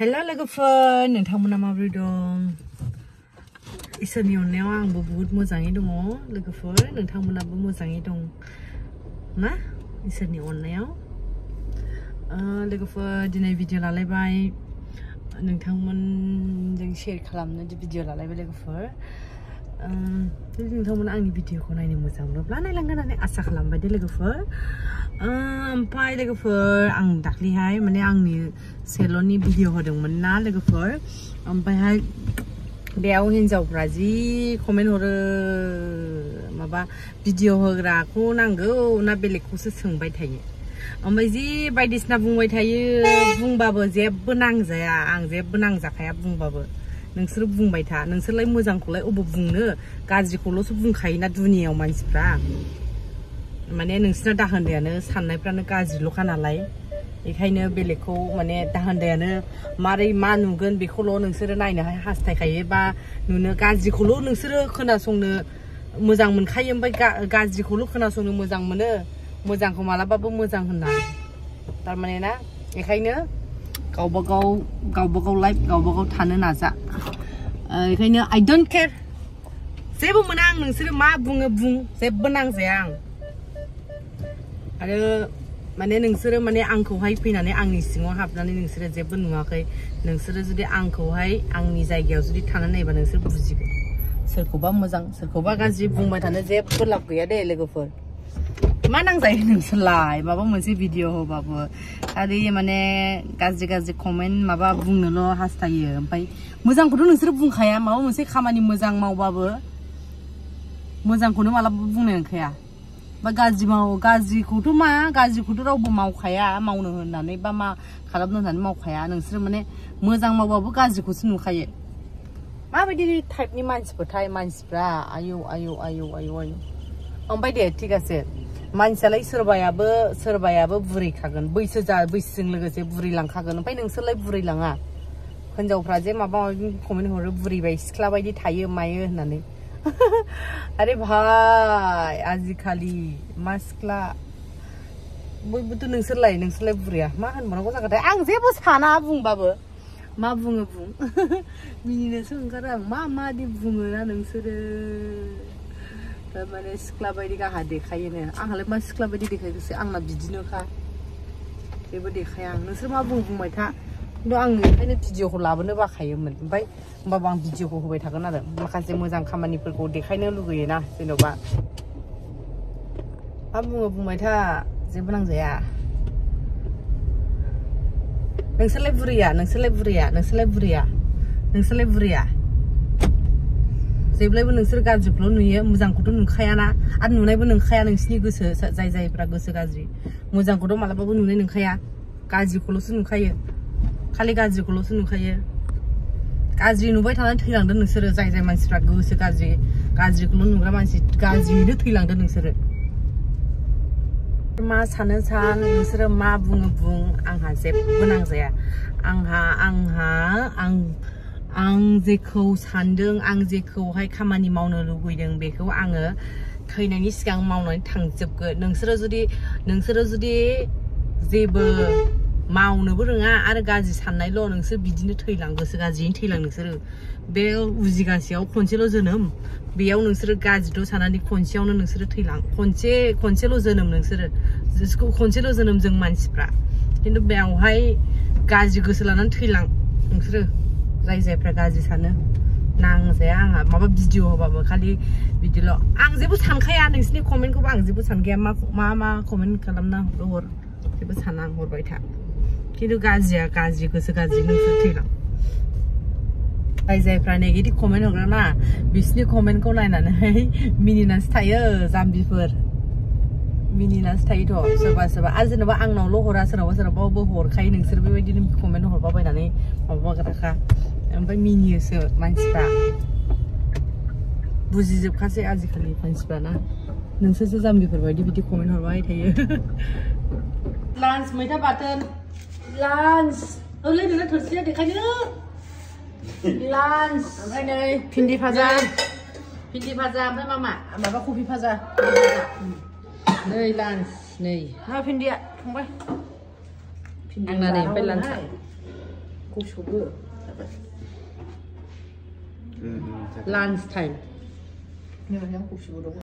Hello लोगोफोर नोंथांमोना माबोरै दं इसोरनि अननायाव आंबो बहुत मोजाङै दङ लोगोफोर नोंथांमोनाबो मोजाङै दं ना इसोरनि अननायाव लोगोफोर दिनै भिडिअ लालायबाय नोंथांमोनजों शेयार खालामनो भिडिअ लालायबाय लोगोफोर नोंथांमोना आंनि भिडिअखौ नायनो मोजां मोनोब्ला नायलांगोन होननानै आसा खालामबाय दे लोगोफोर ओमफ्राय लोगोफोर आं दाख्लैहाय माने आंनि सेलननि भिडिअ होदोंमोन ना लोगोफोर ओमफ्रायहाय बेयाव हिन्जावफ्रा जि कमेन्ट हरो माबा भिडिअ होग्राखौ नांगौ ना बेलेगखौसो सोंबाय थायो ओमफ्राय जि बायदिसिना बुंबाय थायो बुंबाबो जेबो नांजाया आं जेबो नांजाखाया बुंबाबो नोंसोर बुंबाय था नोंसोरलाय मोजांखौलाय अबाव बुंनो गाज्रिखौल'सो बुंखायोना दुनियायाव मानसिफ्रा माने नोंसोरना दाहोनदायानो साननायफ्रानो गाज्रिल'खा नालाय बेखायनो बेलेगखौ माने दाहोनदायानो मारै मा नुगोन बेखौल' नोंसोरो नायनोहाय हास्थायखायो बा नुनो गाज्रिखौल' नोंसोरो खोनासंनो मोजां मोनखायो ओमफ्राय गाज्रिखौल' खोनासंनो मोजां मोनो मोजांखौ मालाबाबो मोजां होनना थारमाने ना बेखायनो गावबागाव लाइफ गावबागाव थानो नाजा बेखायनो आइ डोन्ट केयार जेबो मोना आं नोंसोरो मा बुङो बुं जेबो नांजाया आं आरो माने नोंसोरो माने आंखौहाय फैनानै आंनि सिङाव हाबनानै नोंसोरो जेबो नुवाखै नोंसोरो जुदि आंखौहाय आंनि जायगायाव जुदि थानानै नायबा नोंसोर बुजिगोन सोरखौबा मोजां सोरखौबा गाज्रि बुंबाय थानो जेबो लाब गैया दे लोगोफोर मा नांजायो नोंसोरलाय माबा मोनसे भिडिअ होबाबो खालि माने गाज्रि कमेन्ट माबा बुंनोल' हास्थायो ओमफ्राय मोजांखौथ' नोंसोर बुंखाया माबा मोनसे खामानि मोजां मावबाबो मोजांखौनो मालाबाबो बुंनो नंखाया बा गाज्रिखौथ' रावबो मावखाया मावनो होननानै बा मा खालामनो होननानै मावखाया नोंसोर माने मोजां मावबाबो गाज्रिखौसो नुखायो माबायदि टाइपनि मानसिफोरथाय मानसिफ्रा आयौ ओमफ्राय दे थिग आहे मानसियालाय सोरबायाबो बुरैखागोन बैसोजों लोगोसे बुरैलांखागोन ओमफ्राय नोंसोरलाय बुरैलाङा हिनजावफ्रा जे माबा माबि कमेन्ट हरो बुरैबाय सिख्ला बायदि थायो मायो होननानै अरे भाई आजिखालि मा सिख्ला बयबोथ' नोंसोरलाय बुरैया मा होनबावनांगौ जागोनथाय आं जेबो साना बुंबाबो मा बुङो बुं मिनिनोसो ओंखारो आं मादि बुङोना नोंसोरो माने सिख्ला बायदि गाहा देखायोनो आंहालाय मा सिख्ला बायदि देखायगोसो आंना बिदिनोखा जेबो देखाया आं नोंसोर मा बुंबाय था खिन्थु आं ओंखायनो भिडिअखौ लाबोनो बाखायोमोन ओमफ्राय होमबाबो आं भिडिअखौ होबाय थागोन आरो माखासे मोजां खामानिफोरखौ देखायनो लुगैयोना जेन'बा मा बुङो बुंबाय था जेबो नांजाया नोंसोरलाय बुरैया जेब्लायबो नोंसोर गाज्रिखौल' नुयो मोजांखौथ' नुखायाना आरो नुनायबो नंखाया नोंसिनि गोसो जायफ्रा गोसो गाज्रि मोजांखौथ' मालाबाबो नुनाय नंखाया गाज्रिखौल'सो नुखायो खालि गाज्रिखौल'सो नुखायो गाज्रि नुबाय थानानै थैलांदों नोंसोरो जाय मानसिफ्रा गोसो गाज्रिखौल' नुग्रा मानसि गाज्रियैनो थैलांदों नोंसोरो मा सानो सान नोंसोरो मा बुङो बुं आंहा जेबो नांजाया आं जेखौ सानदों आं जेखौहाय खामानि मावनो लुगैदों बेखौ आङो थैनायनि सिगां मावनानै थांजोबगोन नोंसोरो जुदि जेबो मावनोबो रोङा आरो गाज्रि साननायल' नोंसोर बिदिनो गोसो गाज्रियैनो थैलां नोंसोरो बे उजिगासेयाव खनसेल' जोनोम बेयाव नोंसोरो गाज्रिल' साननानै खनसेयावनो नोंसोरो थैलां खनसेल' जोनोम नोंसोरो खनसेल' जोनोम जों मानसिफ्रा खिन्थु बेयावहाय गाज्रि गोसो लानानै थैलां नोंसोरो जायफ्रा गाज्रि सानो नांजाया आंहा माबा भिडिअ होबाबो खालि बिदिल' आं जेबो सानखाया नोंसिनि कमेन्टखौबो आं जेबो सानखाया मा कमेन्ट खालामना हर जेबो साना आं हरबाय था खिन्थु गाज्रिया गाज्रि गोसो गाज्रि नोंसोर थैलां जायफ्रा नेगेटिभ कमेन्ट हरग्रा ना बिसिनि कमेन्टखौ नायनानै मिनिनासो थायो जाम्बिफोर मिनिनासो थायोथ' सोरबा आरो जेनेबा आंनावल' हरा सोरनावबा हरखायो नोंसोर बेबायदिनो कमेन्ट हरबाबायनानै माबाग्राखा ओमफ्राय मिनियोसो मानसिफ्रा बुजिजोबखासै आजिखालि मानसिफ्राना नोंसोरसो जाम्बिफोर बायदि बिदि कमेन्ट हरबाय थायो लान्च मैथा बाथोन लान्च ओलै नोंना थोरसिया देखायनो लान्च ओमफ्राय नै भिन्दि भाजा ओमफ्राय माबा कफि भाजा नै लान्च नै मा भिन्दिया फंबाय आंना नै ओमफ्राय लान्च 곱씹어. 응. Lunch time. 내가 그냥 곱씹으라고.